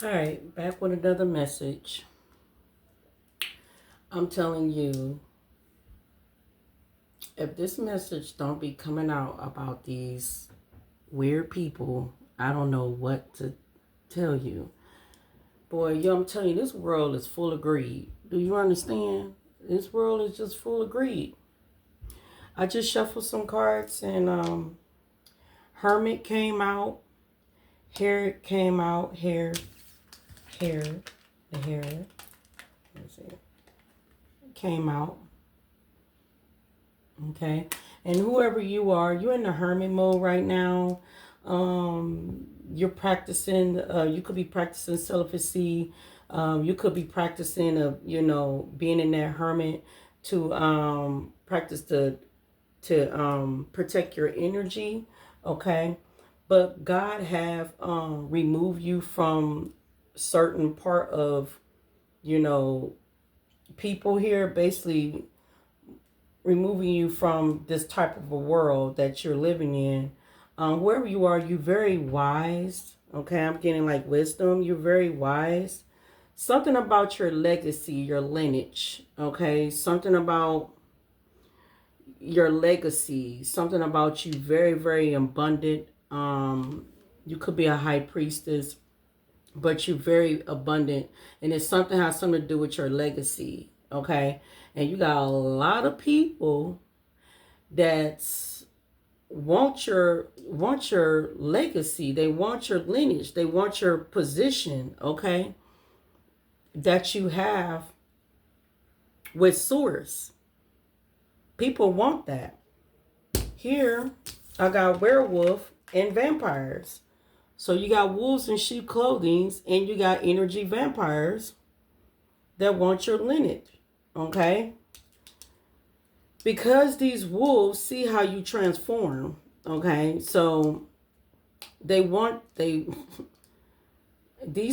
All right, back with another message. I'm telling you, if this message don't be coming out about these weird people, I don't know what to tell you. Boy, yo, I'm telling you, this world is full of greed. Do you understand? This world is just full of greed. I just shuffled some cards and Hermit came out, Hair came out, hair, the hair. Let's see. Came out. Okay. And whoever you are, you're in the hermit mode right now. You're practicing, you could be practicing celibacy. You could be practicing, being in that hermit to practice to protect your energy. Okay. But God have removed you from certain part of, people here, basically removing you from this type of a world that you're living in. Wherever you are, you're very wise. Okay, I'm getting like wisdom. You're very wise. Something about your legacy, your lineage. Okay, something about your legacy. Something about you very, very abundant. You could be a high priestess, but you're very abundant, and it's something has something to do with your legacy. Okay, and you got a lot of people that want your legacy. They want your lineage. They want your position. Okay, that you have with source. People want that. Here, I got werewolf and vampires. So you got wolves in sheep clothing, and you got energy vampires that want your lineage. Okay? Because these wolves see how you transform. Okay? So these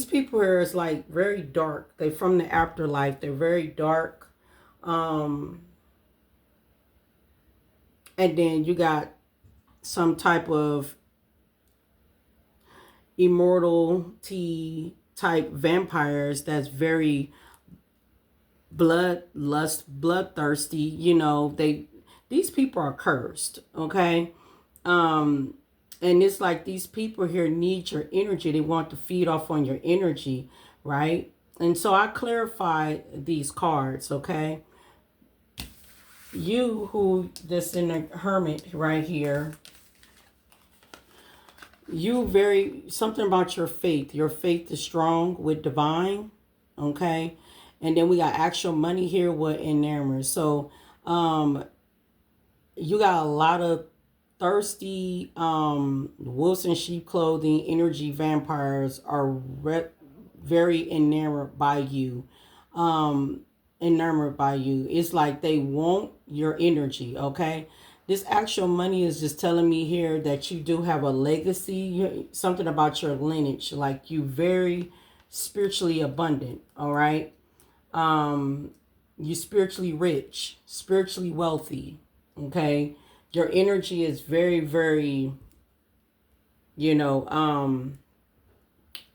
people here is like very dark. They're from the afterlife. They're very dark. And then you got some type of immortality type vampires that's very bloodthirsty. These people are cursed. Okay. And it's like these people here need your energy. They want to feed off on your energy, right? And so I clarified these cards. Okay, you who this in the hermit right here, you very something about your faith. Your faith is strong with divine. Okay, and then we got actual money here with enamored. So you got a lot of thirsty wolves in sheep clothing energy vampires are very enamored by you. Enamored by you. It's like they want your energy. Okay, this actual money is just telling me here that you do have a legacy, something about your lineage, like you very spiritually abundant. All right, you spiritually rich, spiritually wealthy. Okay, your energy is very, very,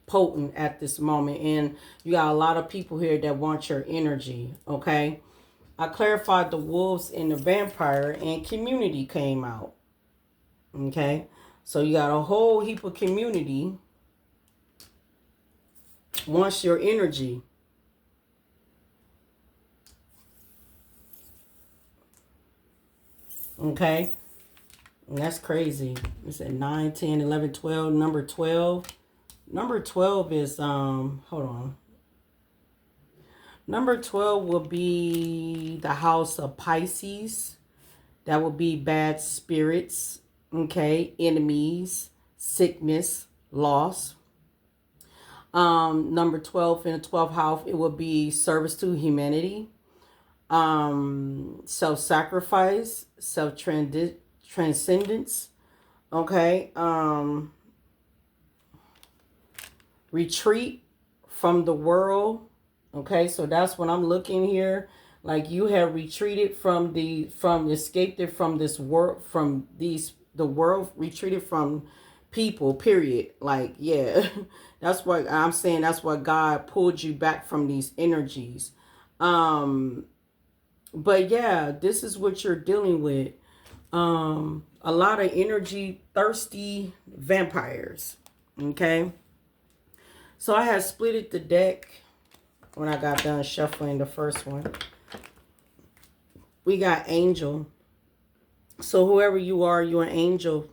potent at this moment, and you got a lot of people here that want your energy. Okay, I clarified the wolves and the vampire, and community came out. Okay, so you got a whole heap of community wants your energy. Okay, and that's crazy. It's at 9, 10, 11, 12. Number 12. Number 12 is, hold on. Number 12 will be the house of Pisces. That will be bad spirits, okay, enemies, sickness, loss. Number 12 in the 12th house, it will be service to humanity, self-sacrifice, self-transcendence, okay, retreat from the world. Okay, so that's what I'm looking here. Like you have retreated escaped it from this world, the world, retreated from people, period. Like, yeah, that's what I'm saying. That's what God pulled you back from these energies. But yeah, this is what you're dealing with. A lot of energy thirsty vampires. Okay. So I had splitted the deck when I got done shuffling the first one. We got angel. So whoever you are, you're an angel.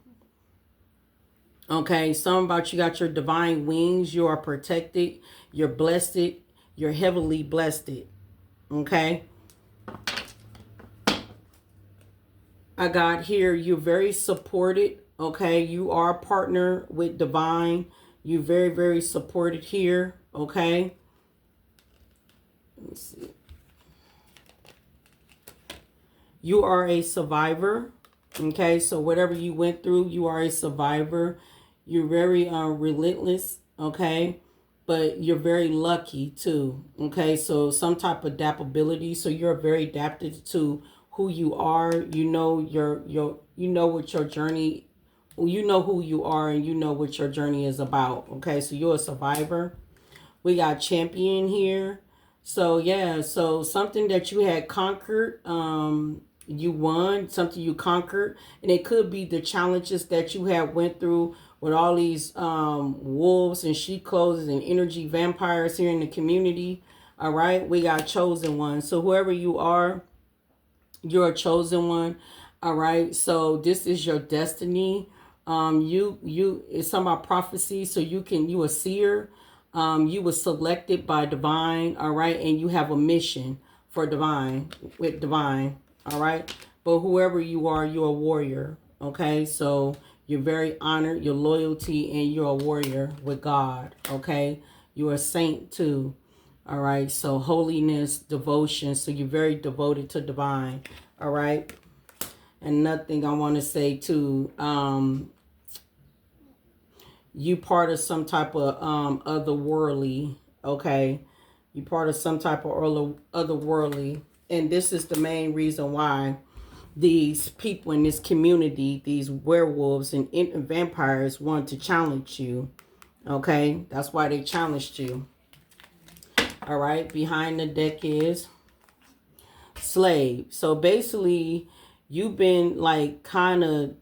Okay, something about you got your divine wings. You are protected. You're blessed. You're heavily blessed. Okay. I got here, you're very supported. Okay, you are a partner with divine. You're very, very supported here. Okay. Let me see. You are a survivor. Okay, so whatever you went through, you are a survivor. You're very relentless. Okay, but you're very lucky too. Okay, so some type of adaptability. So you're very adapted to who you are. You know you know what your journey. You know who you are, and you know what your journey is about. Okay, so you're a survivor. We got champion here. So yeah, so something that you had conquered, you won, something you conquered, and it could be the challenges that you had went through with all these wolves and sheep clothes and energy vampires here in the community. All right, we got chosen one. So whoever you are, you're a chosen one. All right, so this is your destiny. You it's some about prophecy, so you a seer. You were selected by divine, all right, and you have a mission for divine, with divine, all right. But whoever you are, you're a warrior, okay. So you're very honored, your loyalty, and you're a warrior with God, okay. You're a saint too, all right. So holiness, devotion. So you're very devoted to divine, all right. And nothing I want to say too. You part of some type of otherworldly, okay. You part of some type of otherworldly, and this is the main reason why these people in this community, these werewolves and vampires, want to challenge you. Okay, that's why they challenged you. All right, behind the deck is slave. So basically, you've been like kind of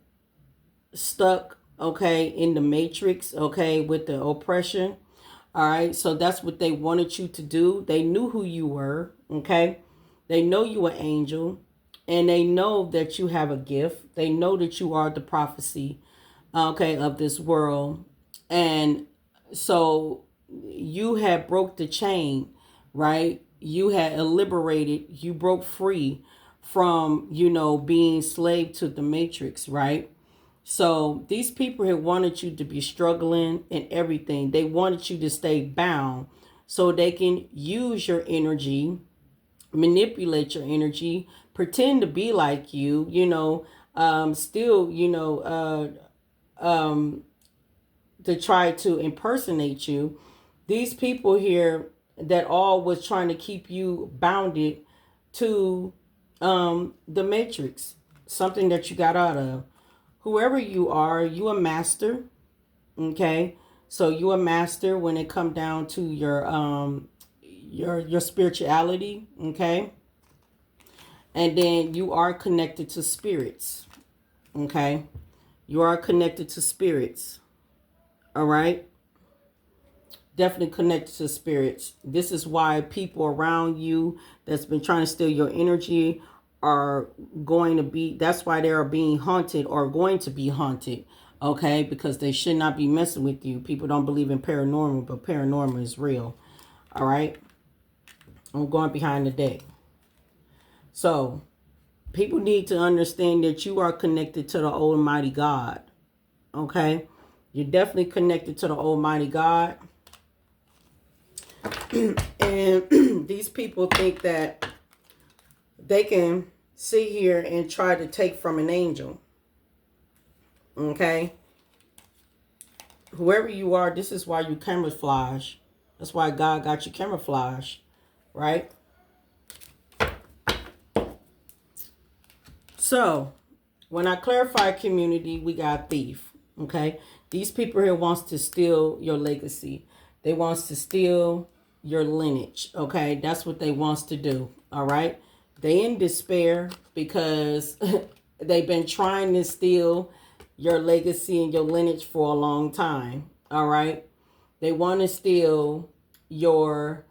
stuck, okay, in the matrix, okay, with the oppression. All right, so that's what they wanted you to do. They knew who you were, okay. They know you an angel, and they know that you have a gift. They know that you are the prophecy, okay, of this world. And so you had broke the chain, right? You had liberated, you broke free from, being slave to the matrix, right? So these people had wanted you to be struggling and everything. They wanted you to stay bound so they can use your energy, manipulate your energy, pretend to be like you, still, to try to impersonate you. These people here that all was trying to keep you bounded to the matrix, something that you got out of. Whoever you are, you a master, okay? So you a master when it come down to your spirituality, okay? And then you are connected to spirits, okay? You are connected to spirits, all right? Definitely connected to spirits. This is why people around you that's been trying to steal your energy are going to be, that's why they are being haunted or going to be haunted, okay? Because they should not be messing with you. People don't believe in paranormal, but paranormal is real, all right? I'm going behind the deck. So people need to understand that you are connected to the Almighty God, okay? You're definitely connected to the Almighty God. And these people think that they can sit here and try to take from an angel. Okay? Whoever you are, this is why you camouflage. That's why God got you camouflage. Right? So, when I clarify community, we got thief. Okay? These people here wants to steal your legacy. They wants to steal your lineage. Okay, that's what they wants to do. All right, they in despair because they've been trying to steal your legacy and your lineage for a long time. All right, they want to steal your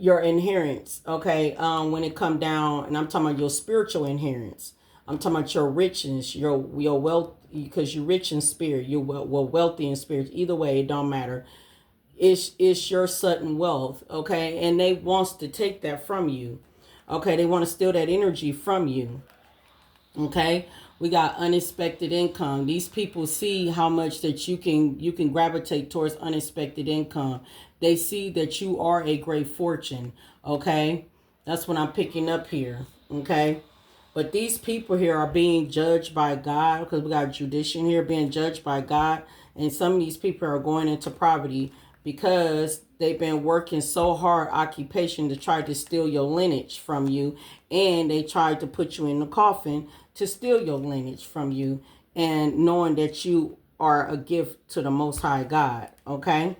inheritance. Okay, when it come down, and I'm talking about your spiritual inheritance. I'm talking about your richness, your wealth, because you're rich in spirit. You're wealthy in spirit. Either way, it don't matter. It's your sudden wealth, okay? And they wants to take that from you. Okay, they want to steal that energy from you. Okay, we got unexpected income. These people see how much that you can gravitate towards unexpected income. They see that you are a great fortune. Okay, that's what I'm picking up here. Okay, but these people here are being judged by God, because we got judicial here being judged by God, and some of these people are going into poverty because they've been working so hard occupation to try to steal your lineage from you, and they tried to put you in the coffin to steal your lineage from you, and knowing that you are a gift to the Most High God. Okay,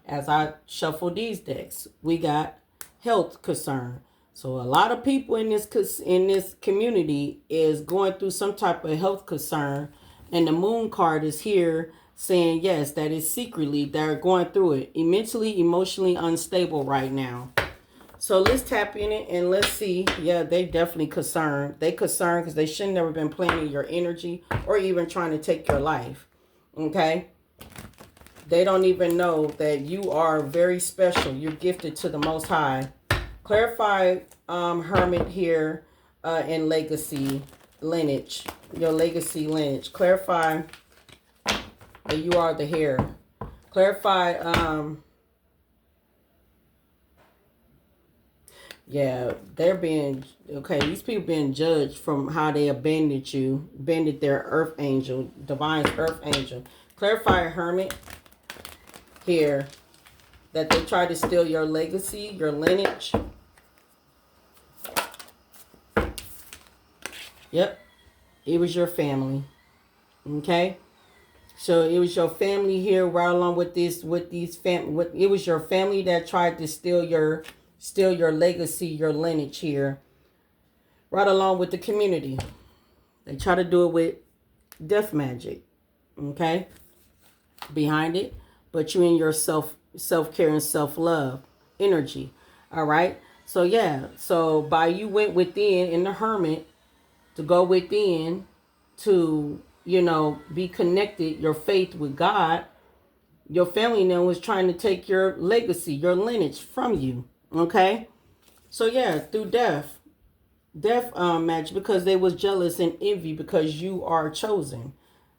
as I shuffle these decks, we got health concern. So a lot of people in this community is going through some type of health concern, and the moon card is here saying yes, that is secretly they're going through it. Mentally, emotionally unstable right now. So let's tap in it and let's see. Yeah, they definitely concerned. They concerned because they shouldn't never been planning your energy or even trying to take your life. Okay. They don't even know that you are very special. You're gifted to the Most High. Clarify hermit here in legacy lineage. Your legacy lineage. Clarify that you are the heir. Clarify yeah, they're being, okay, these people being judged from how they abandoned you, abandoned their earth angel, divine earth angel. Clarify hermit here that they tried to steal your legacy, your lineage. Yep, it was your family. Okay, so it was your family here, right along with this, it was your family that tried to steal your legacy, your lineage here, right along with the community. They try to do it with death magic. Okay, behind it, but you in your self-care and self-love energy. All right, so yeah, so by you went within in the hermit to go within to, you know, be connected, your faith with God. Your family now was trying to take your legacy, your lineage from you. Okay, so yeah, through death magic, because they was jealous and envy because you are chosen.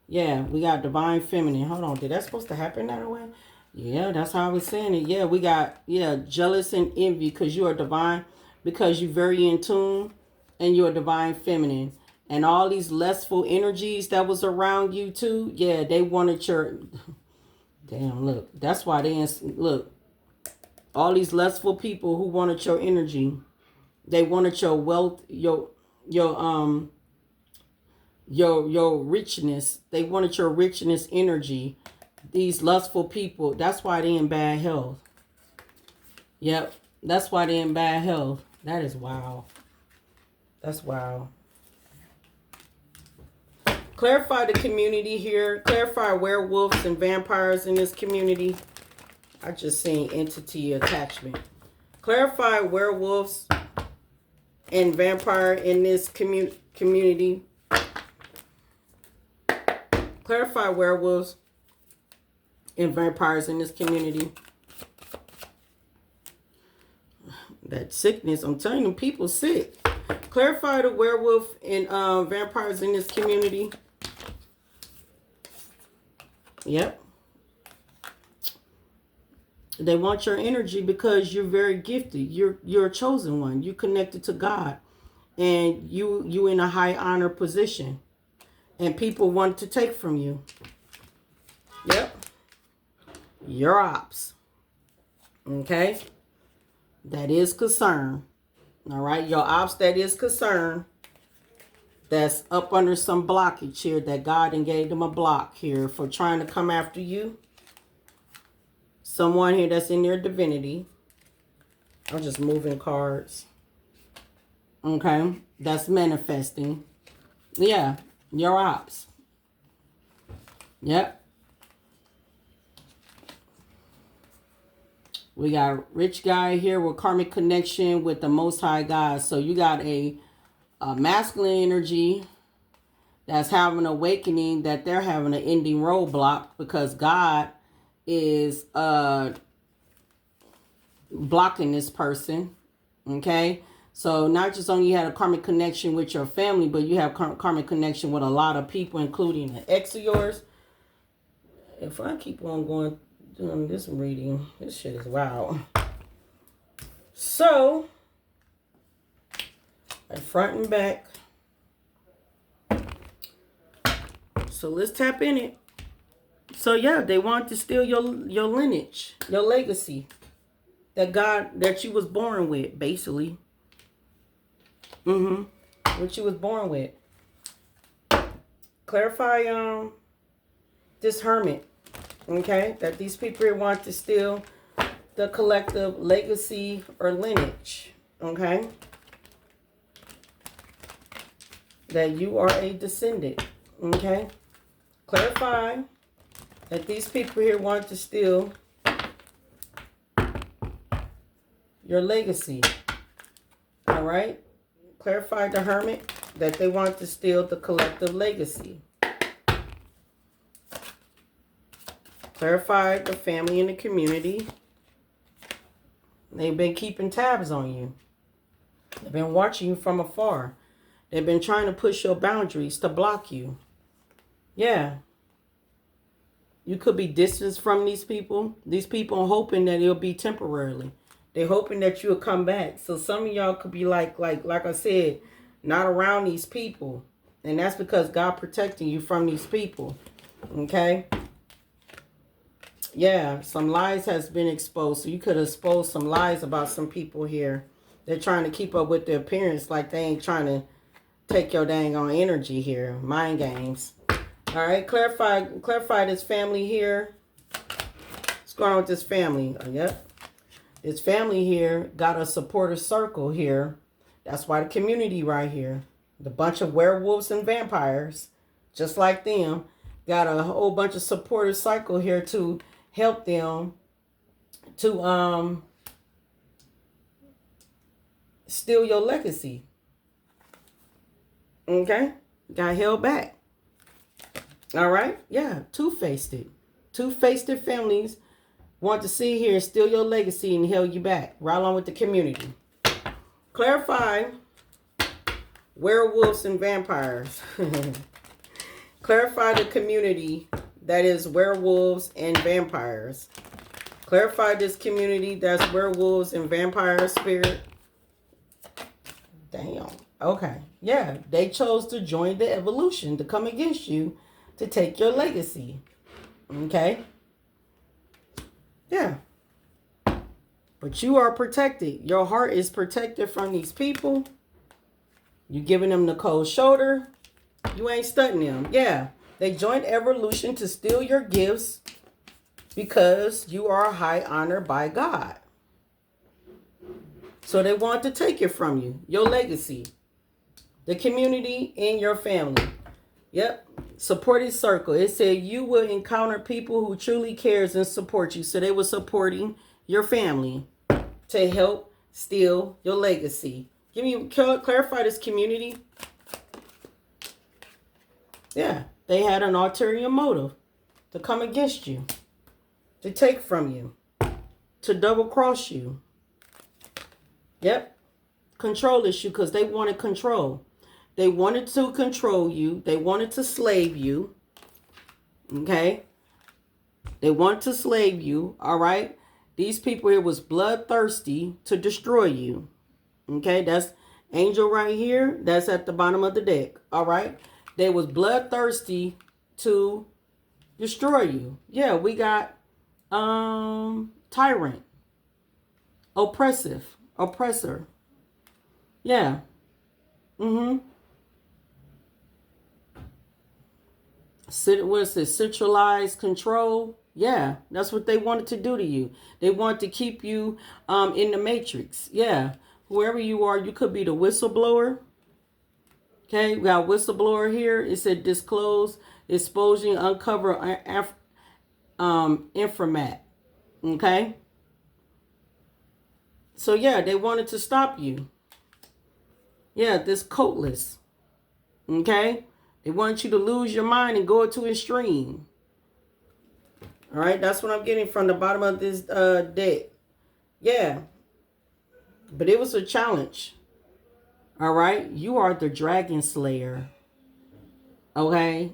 Yeah, we got divine feminine. Hold on, did that supposed to happen that way? Yeah, that's how I was saying it. Yeah, we got, yeah, jealous and envy because you are divine, because you're very in tune and you're divine feminine. And all these lustful energies that was around you too, yeah, they wanted your, damn, look, that's why look, all these lustful people who wanted your energy, they wanted your wealth, your richness. They wanted your richness energy. These lustful people, that's why they in bad health. Yep, that's why they in bad health. That is wild. That's wild. Clarify the community here. Clarify werewolves and vampires in this community. I just seen entity attachment. Clarify werewolves and vampire in this community. Clarify werewolves and vampires in this community. That sickness, I'm telling you, people sick. Clarify the werewolf and vampires in this community. Yep. They want your energy because you're very gifted. You're a chosen one. You're connected to God. And you in a high honor position. And people want to take from you. Yep. Your ops. Okay. That is concern. All right. Your ops that is concerned, that's up under some blockage here, that God and gave them a block here for trying to come after you. Someone here that's in their divinity. I'm just moving cards. Okay. That's manifesting. Yeah. Your ops. Yep. We got rich guy here with karmic connection with the Most High God. So you got a masculine energy that's having an awakening, that they're having an ending roadblock because God is blocking this person. Okay. So not just only you had a karmic connection with your family, but you have karmic connection with a lot of people, including an ex of yours. If I keep on going doing this reading, this shit is wild. So, front and back. So let's tap in it. So yeah, they want to steal your lineage, your legacy, that you was born with, basically. What you was born with. Clarify this hermit. Okay, that these people here want to steal the collective legacy or lineage. Okay, that you are a descendant. Okay, clarify that these people here want to steal your legacy. All right, clarify the hermit that they want to steal the collective legacy. Clarify the family and the community. They've been keeping tabs on you. They've been watching you from afar. They've been trying to push your boundaries to block you. Yeah. You could be distanced from these people. These people are hoping that it'll be temporarily. They're hoping that you'll come back. So some of y'all could be like I said, not around these people. And that's because God protecting you from these people. Okay? Yeah, some lies has been exposed. So you could expose some lies about some people here. They're trying to keep up with their appearance, like they ain't trying to take your dang on energy here. Mind games. All right, clarify this family here. What's going on with this family? Yep. This family here got a supporter circle here. That's why the community right here. The bunch of werewolves and vampires, just like them, got a whole bunch of supporter cycle here to help them to steal your legacy. Okay? Got held back. All right? Yeah, two-faced it. Two-faced families want to see here steal your legacy and held you back, right along with the community. Clarify werewolves and vampires. Clarify the community that is werewolves and vampires. Clarify this community that's werewolves and vampire spirit. Damn. Okay. Yeah, they chose to join the evolution, to come against you, to take your legacy. Okay? Yeah. But you are protected. Your heart is protected from these people. You giving them the cold shoulder. You ain't stunting them. Yeah. They joined evolution to steal your gifts because you are high honored by God. So they want to take it from you. Your legacy. The community and your family. Yep. Supported circle. It said you will encounter people who truly cares and support you. So they were supporting your family to help steal your legacy. Clarify this community. Yeah. They had an ulterior motive to come against you, to take from you, to double cross you. Yep. Control issue because they wanted control. They wanted to control you. They wanted to slave you. Okay. They wanted to slave you. All right. These people here was bloodthirsty to destroy you. Okay. That's angel right here. That's at the bottom of the deck. All right. They was bloodthirsty to destroy you. Yeah, we got tyrant, oppressive, oppressor. Yeah. Mm-hmm. What's it? Centralized control. Yeah, that's what they wanted to do to you. They want to keep you in the matrix. Yeah. Whoever you are, you could be the whistleblower. Okay, we got whistleblower here. It said disclose, exposing, uncover, informat. Okay. So yeah, they wanted to stop you. Yeah, this coatless. Okay. They want you to lose your mind and go to extreme. All right, that's what I'm getting from the bottom of this deck. Yeah, but it was a challenge. All right, you are the dragon slayer. Okay.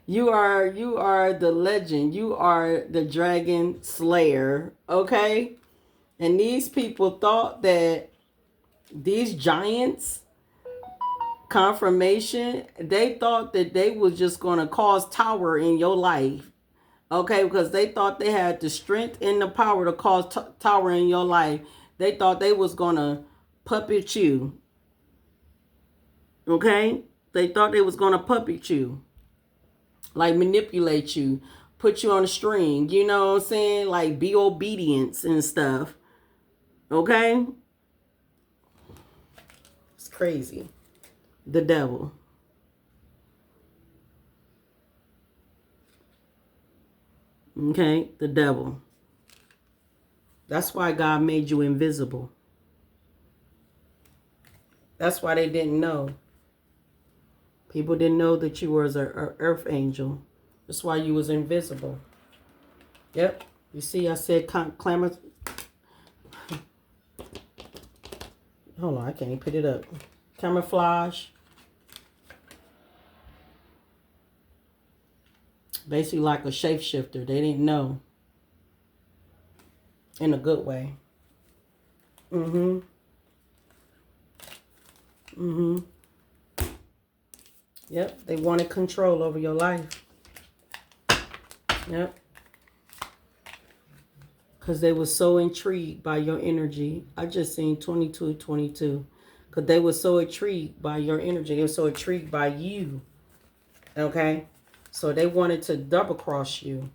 You are the legend. You are the dragon slayer. Okay. And these people thought that these giants confirmation, they thought that they was just going to cause tower in your life. Okay, because they thought they had the strength and the power to cause tower in your life. They thought they was going to puppet you. Okay? They thought they was going to puppet you. Like manipulate you. Put you on a string. You know what I'm saying? Like be obedience and stuff. Okay? It's crazy. The devil. Okay? The devil. That's why God made you invisible. That's why they didn't know. People didn't know that you was an earth angel. That's why you was invisible. Yep. You see, I said clamor. Hold on, I can't even put it up. Camouflage. Basically like a shapeshifter. They didn't know. In a good way. Mm-hmm. Mm-hmm. Yep. They wanted control over your life. Yep. Because they were so intrigued by your energy. I just seen 2222. Because they were so intrigued by your energy. They were so intrigued by you. Okay? So they wanted to double cross you.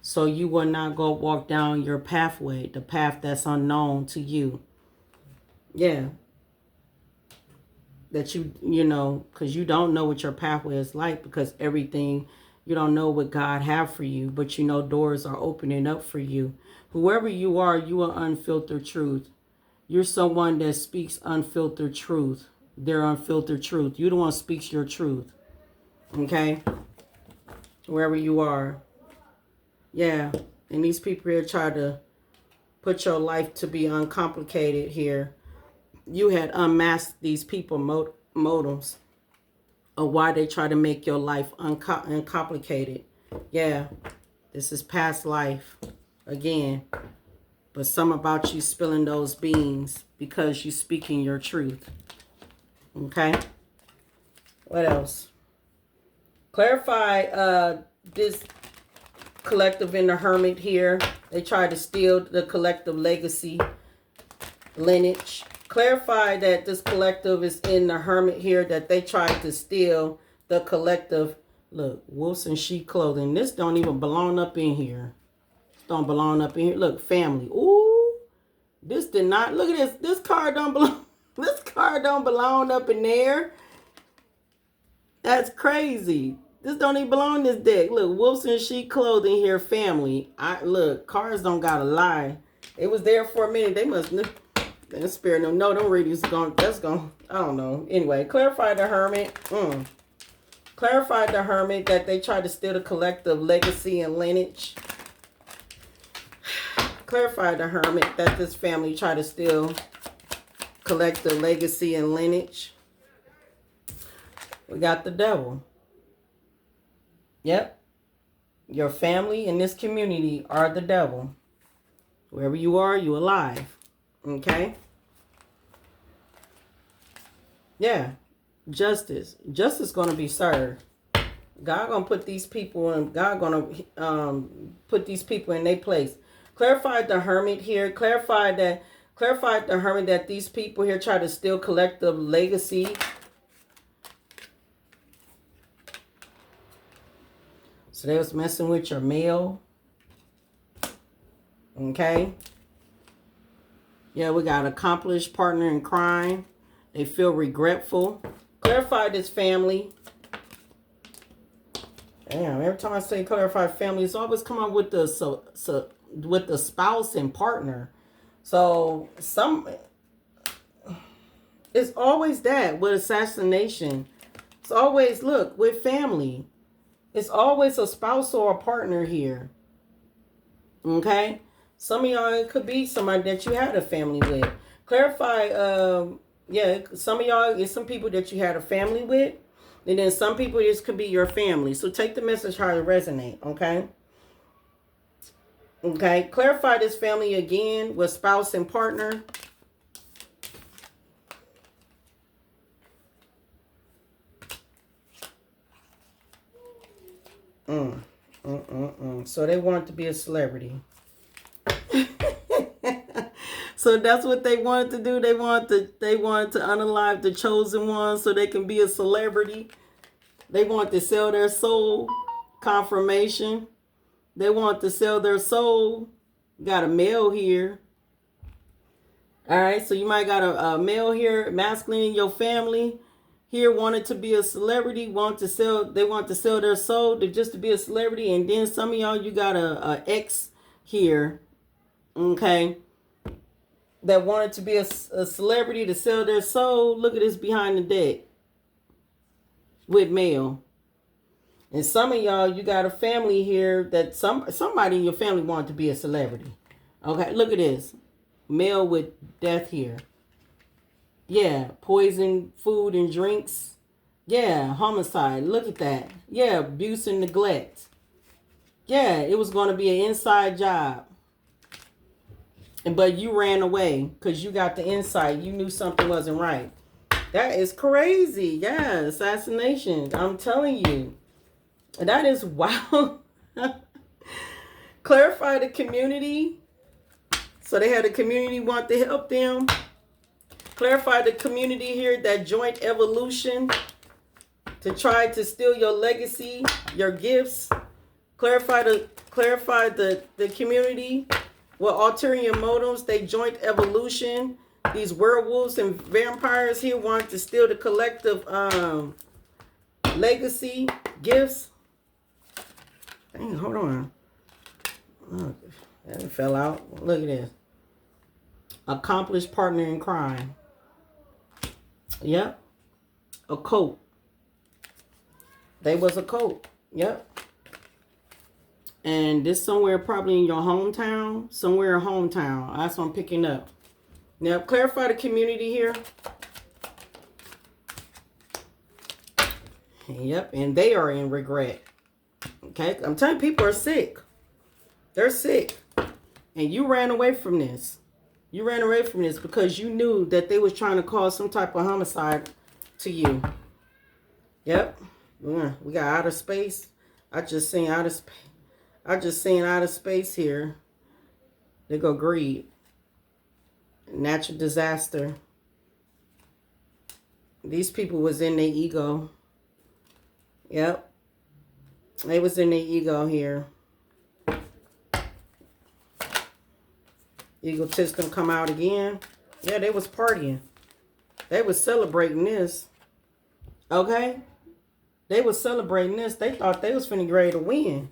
So you will not go walk down your pathway. The path that's unknown to you. Yeah. That you know, because you don't know what your pathway is like. Because everything, you don't know what God have for you. But you know doors are opening up for you. Whoever you are unfiltered truth. You're someone that speaks unfiltered truth. Their unfiltered truth. You the one speaks your truth. Okay? Wherever you are. Yeah. And these people here try to put your life to be uncomplicated here. You had unmasked these people motives of why they try to make your life uncomplicated. Yeah. This is past life. Again. But some about you spilling those beans because you speaking your truth. Okay? What else? Clarify this collective in the hermit here. They tried to steal the collective legacy lineage. Clarify that this collective is in the hermit here, that they tried to steal the collective. Look, wolves in sheep clothing. This don't even belong up in here. Don't belong up in here. Look, family. Ooh, this did not. Look at this. This card don't belong. This card don't belong up in there. That's crazy. This don't even belong in this deck. Look, wolves in sheep clothing here, family. Look, cards don't gotta lie. It was there for a minute. They must. That spirit no, don't read. That's gone. I don't know. Anyway, clarify the hermit. Clarify the hermit that they tried to steal the collective legacy and lineage. Clarify the hermit that this family tried to steal collective legacy and lineage. We got the devil. Yep. Your family in this community are the devil. Wherever you are, you alive. Okay? Yeah. Justice. Justice going to be served. God going to put these people in. God going to put these people in their place. Clarify the hermit here. Clarify that Clarify the hermit that these people here try to steal collective legacy. So they was messing with your mail. Okay. Yeah, we got accomplished partner in crime. They feel regretful. Clarify this family. Damn, every time I say clarify family, it's always come up with the with the spouse and partner. So it's always that with assassination. It's always, look, with family. It's always a spouse or a partner here. Okay? Some of y'all, it could be somebody that you had a family with. Clarify, yeah, some of y'all, it's some people that you had a family with. And then some people, this could be your family. So take the message how it resonate, okay? Okay, clarify this family again with spouse and partner. So they want to be a celebrity. So that's what they wanted to do. They wanted to unalive the chosen one so they can be a celebrity. They want to sell their soul. Confirmation. They want to sell their soul. Got a male here. All right, so you might got a male here, masculine in your family. Here wanted to be a celebrity, they want to sell their soul just to be a celebrity. And then some of y'all, you got a ex here, okay, that wanted to be a celebrity to sell their soul. Look at this behind the deck with male. And some of y'all, you got a family here that somebody in your family wanted to be a celebrity. Okay, look at this. Male with death here. Yeah, poison, food, and drinks. Yeah, homicide. Look at that. Yeah, abuse and neglect. Yeah, it was going to be an inside job. But you ran away because you got the insight. You knew something wasn't right. That is crazy. Yeah, assassination. I'm telling you. That is wow. Clarify the community. So they had a community want to help them. Clarify the community here, that joint evolution to try to steal your legacy, your gifts. Clarify the community with ulterior motives, they joint evolution. These werewolves and vampires here want to steal the collective legacy, gifts. Dang, hold on. Look, that fell out. Look at this. Accomplished partner in crime. Yep. A cult. They was a cult. Yep. And this somewhere probably in your hometown. Somewhere in hometown. That's what I'm picking up. Now, clarify the community here. Yep. And they are in regret. Okay. I'm telling you, people are sick. They're sick. And you ran away from this. You ran away from this because you knew that they was trying to cause some type of homicide to you. Yep. We got outer space. I just seen outer space here. They go greed. Natural disaster. These people was in their ego. Yep. They was in their ego here. Egotism come out again. Yeah, they was partying. They was celebrating this. Okay? They was celebrating this. They thought they was finna get ready to win.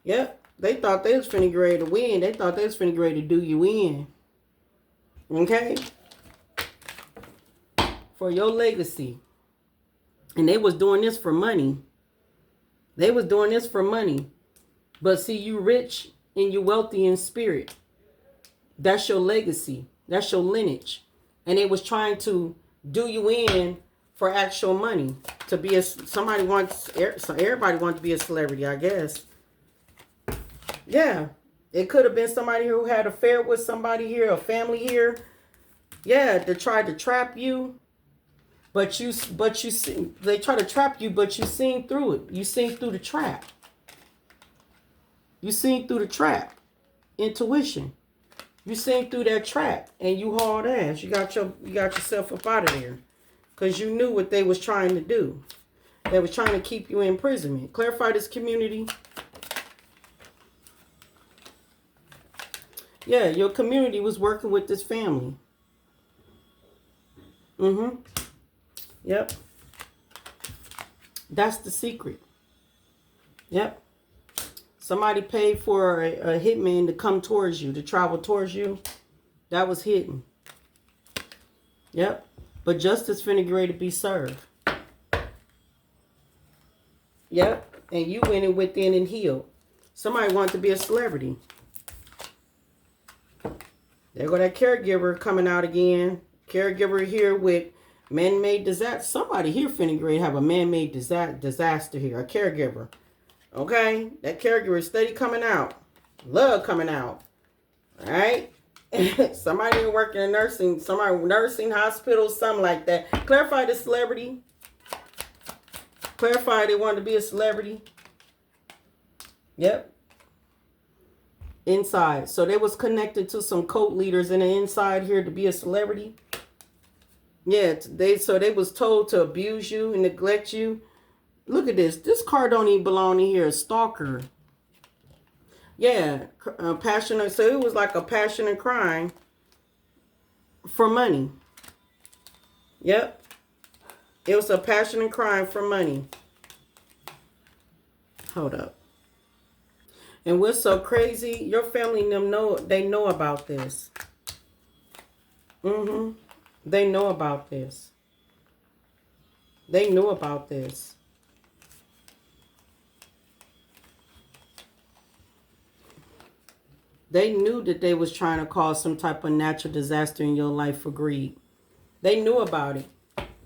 Yep. They thought they was finna get ready to win. They thought they was finna get ready to do you in. Okay? For your legacy. And they was doing this for money. They was doing this for money. But see, you rich and you wealthy in spirit. That's your legacy. That's your lineage. And they was trying to do you in for actual money. To be a, somebody wants, so everybody wants to be a celebrity, I guess. Yeah. It could have been somebody who had an affair with somebody here, a family here. Yeah, they tried to trap you. But they try to trap you, but you seen through it. You seen through the trap. You seen through the trap. Intuition. You seen through that trap and you hauled ass. You got yourself up out of there. Because you knew what they was trying to do. They was trying to keep you in imprisonment. Clarify this community. Yeah, your community was working with this family. Yep. That's the secret. Yep. Somebody paid for a hitman to come towards you, to travel towards you. That was hidden. Yep. But justice finna get ready to be served. Yep. And you went in within and healed. Somebody wanted to be a celebrity. There go that caregiver coming out again. Caregiver here with man-made disaster. Somebody here finna get ready to have a man-made disaster here. A caregiver. Okay? That caregiver is steady coming out. Love coming out. Alright? Somebody working in nursing. Somebody nursing, hospital, something like that. Clarify the celebrity. Clarify they wanted to be a celebrity. Yep. Inside. So they was connected to some cult leaders in the inside here to be a celebrity. Yeah, they was told to abuse you and neglect you. Look at this. This card don't even belong in here. A stalker. Yeah, passion. So it was like a passion and crime for money. Yep. It was a passion and crime for money. Hold up. And what's so crazy, your family and them know about this. They know about this. They knew about this. They knew that they was trying to cause some type of natural disaster in your life for greed. They knew about it.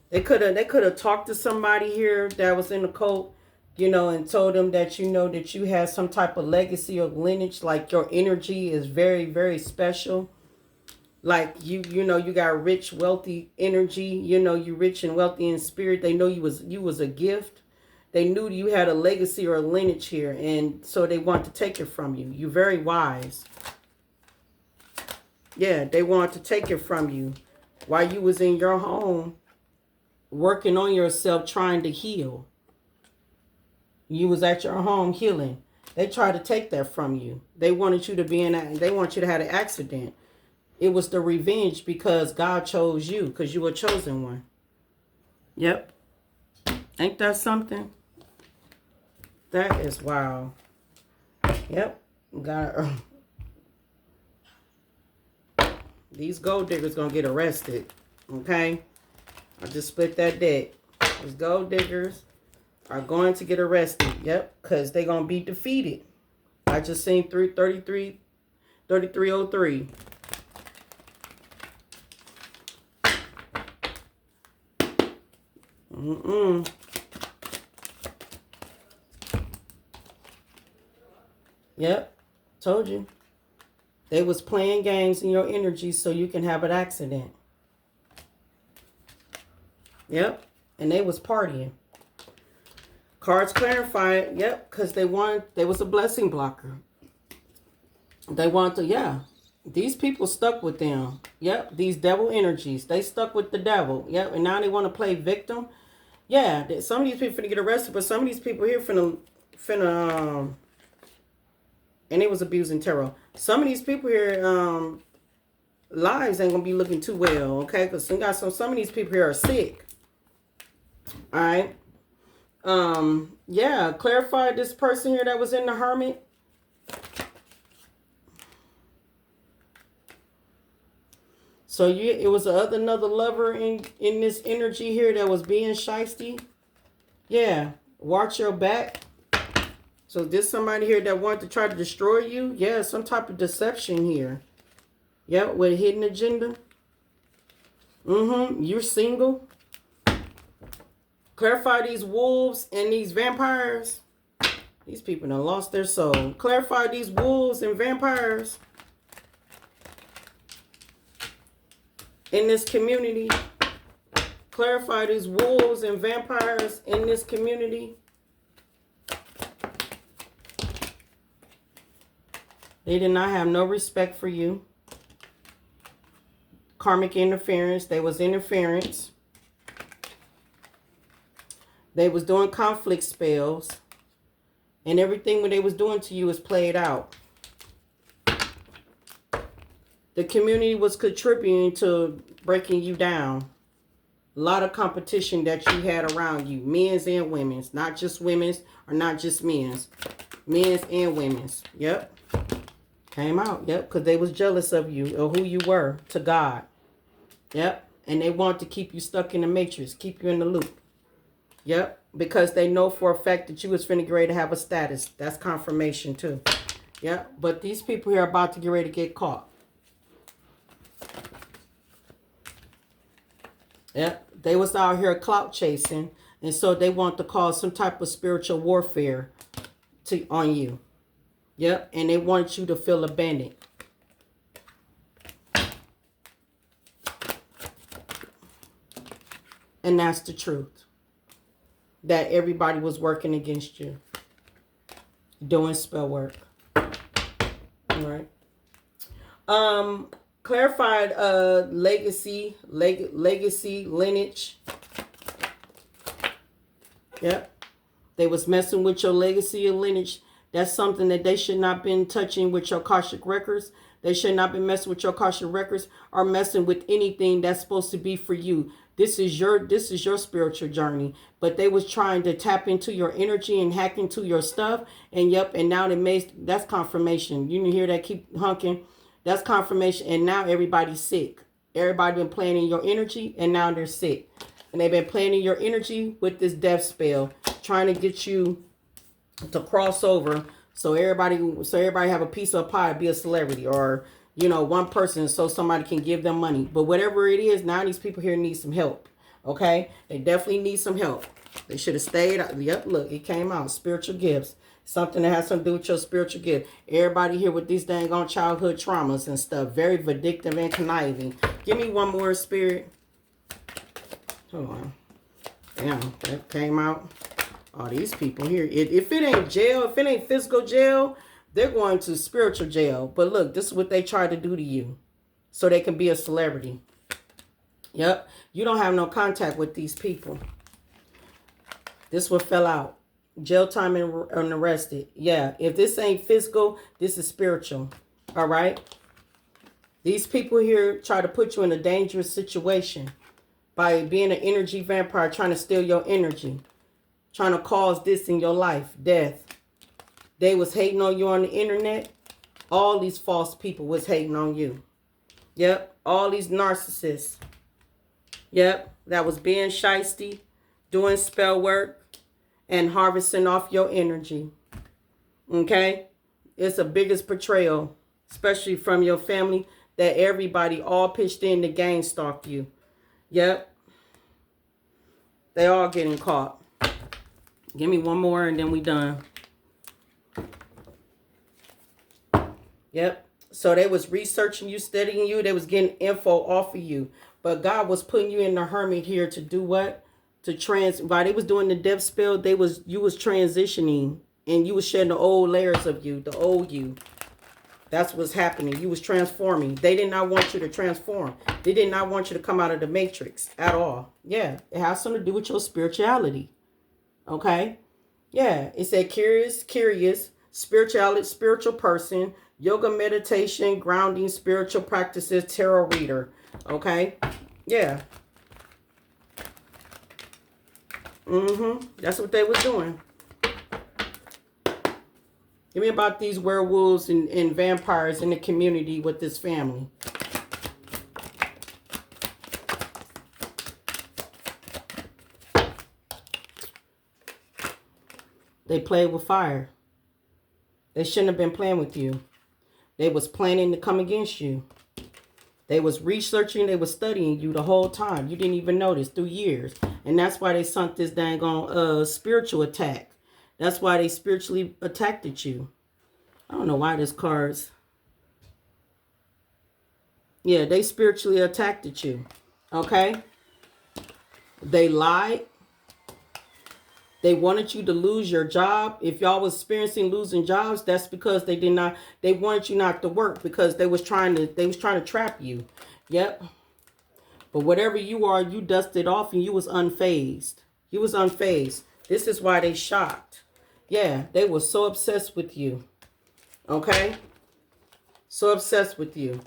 They could have talked to somebody here that was in the cult, you know, and told them that, you know, that you have some type of legacy or lineage, like your energy is very, very special. Like you know, you got rich, wealthy energy, you know, you rich and wealthy in spirit. They know you was a gift. They knew you had a legacy or a lineage here, and so they want to take it from you. You're very wise. Yeah, they want to take it from you while you was in your home working on yourself, trying to heal. You was at your home healing. They tried to take that from you. They wanted you to be they want you to have an accident. It was the revenge because God chose you, because you were chosen one. Yep. Ain't that something? That is wow. Yep. These gold diggers gonna get arrested. Okay? I just split that deck. These gold diggers are going to get arrested. Yep. Because they're gonna be defeated. I just seen 3303. Yep, told you. They was playing games in your energy so you can have an accident. Yep, and they was partying. Cards clarify it. Yep, because they was a blessing blocker. They want to, yeah. These people stuck with them. Yep, these devil energies. They stuck with the devil. Yep, and now they want to play victim. Yeah, some of these people finna get arrested, but some of these people here finna and it was abusing tarot. Some of these people here, lives ain't gonna be looking too well, okay? Because some of these people here are sick. All right. Yeah, clarify this person here that was in the hermit. So it was another lover in this energy here that was being shysty. Yeah, watch your back. So this somebody here that wanted to try to destroy you. Yeah, some type of deception here. Yeah, with a hidden agenda. You're single. Clarify these wolves and these vampires. These people done lost their soul. Clarify these wolves and vampires in this community. Clarify these wolves and vampires in this community. They did not have no respect for you. Karmic interference. They was interference. They was doing conflict spells. And everything what they was doing to you is played out. The community was contributing to breaking you down. A lot of competition that you had around you. Men's and women's. Not just women's or not just men's. Men's and women's. Yep. Came out. Yep. Because they was jealous of you or who you were to God. Yep. And they want to keep you stuck in the matrix. Keep you in the loop. Yep. Because they know for a fact that you was finna get ready to have a status. That's confirmation too. Yep. But these people here are about to get ready to get caught. Yep, they was out here clout chasing, and so they want to cause some type of spiritual warfare on you. Yep, and they want you to feel abandoned. And that's the truth. That everybody was working against you. Doing spell work. All right. Clarified legacy, lineage. Yep. They was messing with your legacy and lineage. That's something that they should not been touching with your Akashic records. They should not be messing with your Akashic records or messing with anything that's supposed to be for you. This is your spiritual journey. But they was trying to tap into your energy and hack into your stuff. And yep, and now that's confirmation. You can hear that keep hunking. That's confirmation. And now everybody's sick. Everybody been playing in your energy and now they're sick. And they've been playing in your energy with this death spell. Trying to get you to cross over. So everybody have a piece of pie, be a celebrity. Or, you know, one person so somebody can give them money. But whatever it is, now these people here need some help. Okay? They definitely need some help. They should have stayed. Yep, look, it came out. Spiritual gifts. Something that has something to do with your spiritual gift. Everybody here with these dang on childhood traumas and stuff. Very vindictive and conniving. Give me one more, Spirit. Hold on. Damn, that came out. Oh, these people here. If it ain't jail, if it ain't physical jail, they're going to spiritual jail. But look, this is what they try to do to you. So they can be a celebrity. Yep. You don't have no contact with these people. This one fell out. Jail time and arrested. Yeah, if this ain't physical, this is spiritual. All right? These people here try to put you in a dangerous situation by being an energy vampire, trying to steal your energy, trying to cause this in your life, death. They was hating on you on the internet. All these false people was hating on you. Yep, all these narcissists. Yep, that was being shisty, doing spell work, and harvesting off your energy. Okay? It's the biggest betrayal, especially from your family, that everybody all pitched in to gang stalk you. Yep. They all getting caught. Give me one more and then we done. Yep. So they was researching you, studying you. They was getting info off of you. But God was putting you in the hermit here to do what? While they was doing the death spell, you was transitioning and you was shedding the old layers of you, the old you. That's what's happening. You was transforming. They did not want you to transform. They did not want you to come out of the matrix at all. Yeah, it has something to do with your spirituality. Okay? Yeah, it said curious, spirituality, spiritual person, yoga, meditation, grounding, spiritual practices, tarot reader. Okay? Yeah. That's what they was doing. Give me about these werewolves and vampires in the community with this family. They played with fire. They shouldn't have been playing with you. They was planning to come against you. They was researching, they was studying you the whole time. You didn't even notice through years. And that's why they sunk this dang on spiritual attack. That's why they spiritually attacked at you. I don't know why this card's... Yeah, they spiritually attacked at you. Okay? They lied. They wanted you to lose your job. If y'all was experiencing losing jobs, that's because they wanted you not to work because they was trying to trap you. Yep. But whatever you are, you dusted off and you was unfazed. You was unfazed. This is why they shocked. Yeah, they were so obsessed with you. Okay? So obsessed with you.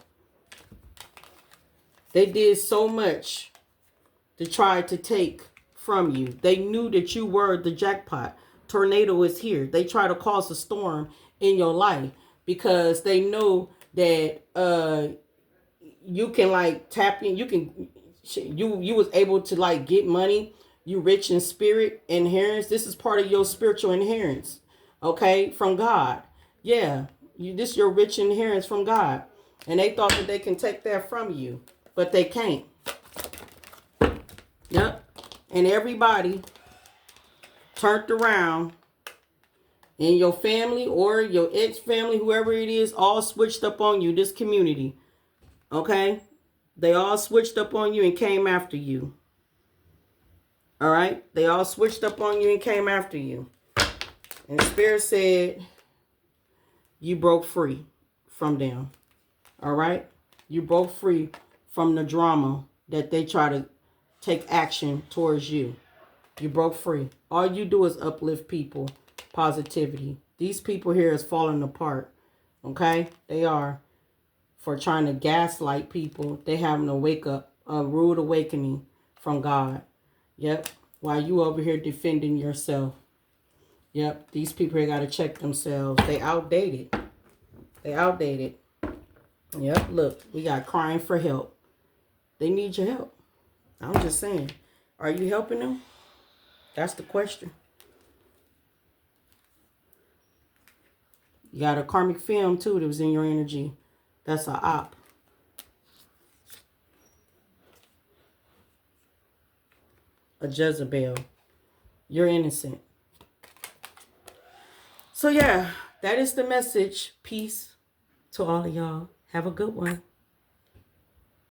They did so much to try to take from you. They knew that you were the jackpot. Tornado is here. They try to cause a storm in your life because they know that you can like tap in. You was able to like get money. You rich in spirit inheritance. This is part of your spiritual inheritance. Okay, from God. Yeah, this your rich inheritance from God, and they thought that they can take that from you, but they can't. Yep. And everybody turned around in your family or your ex-family, whoever it is, all switched up on you, this community. Okay? They all switched up on you and came after you. All right? They all switched up on you and came after you. And Spirit said, you broke free from them. All right? You broke free from the drama that they try to take action towards you. You broke free. All you do is uplift people. Positivity. These people here is falling apart. Okay? They are. For trying to gaslight people. They having to wake up. A rude awakening from God. Yep. While you over here defending yourself. Yep. These people here got to check themselves. They outdated. They outdated. Yep. Look. We got crying for help. They need your help. I'm just saying. Are you helping them? That's the question. You got a karmic film too that was in your energy. That's a op. A Jezebel. You're innocent. So yeah, that is the message. Peace to all of y'all. Have a good one.